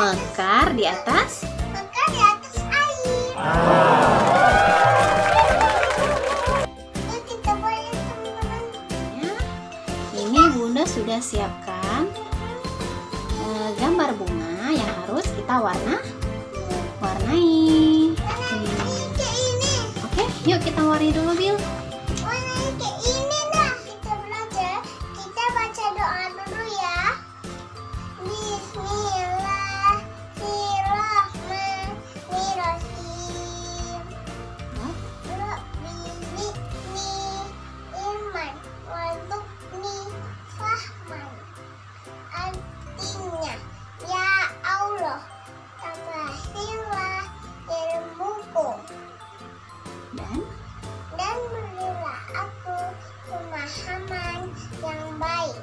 Mekar di atas air. Yuk kita buat ya, teman-teman. Ini Bunda sudah siapkan gambar bunga yang harus kita warnai. Oke, yuk kita warnai dulu, Bil. Warnanya kayak ini dah. Kita belajar. Kita baca doa dulu ya. Bismillahirrahmanirrahim. Rabbini iman warzuqni fahman. Artinya, ya Allah, tambahilah ilmuku dan berilah aku pemahaman yang baik.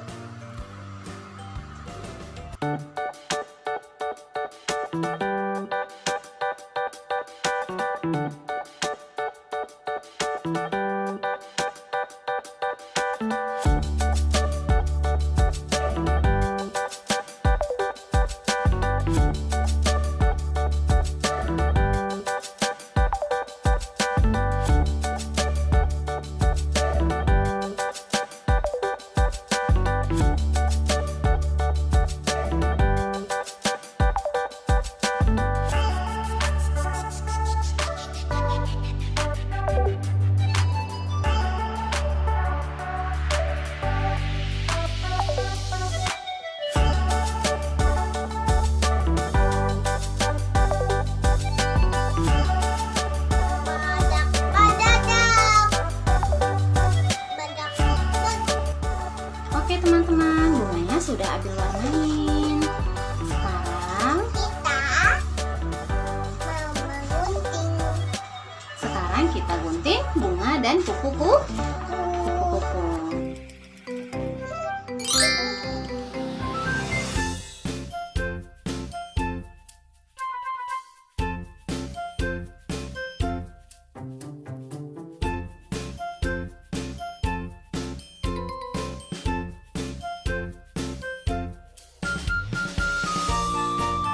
Oke teman-teman, bunganya sudah Abil warnain. Sekarang kita gunting bunga dan kuku-kuku.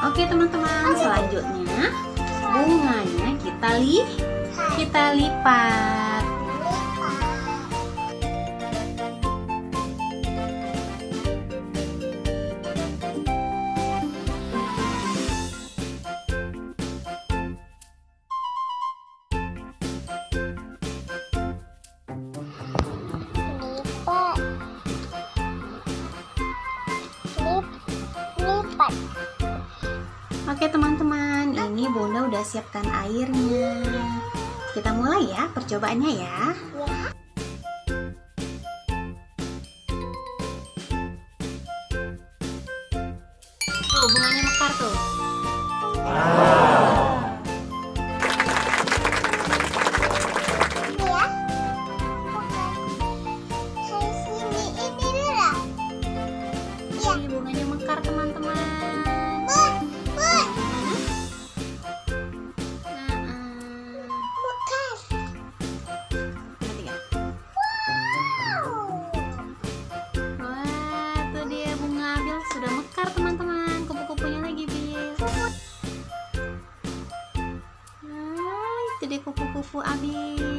Oke teman-teman, selanjutnya bunganya kita lipat. Lipat. Oke teman-teman, ini Bunda udah siapkan airnya. Kita mulai ya percobaannya ya. Tuh bunganya mekar tuh. Ini bunganya mekar teman-teman. Sudah mekar teman-teman, kupu-kupunya lagi Bil. Nah, itu dia kupu-kupu Abil.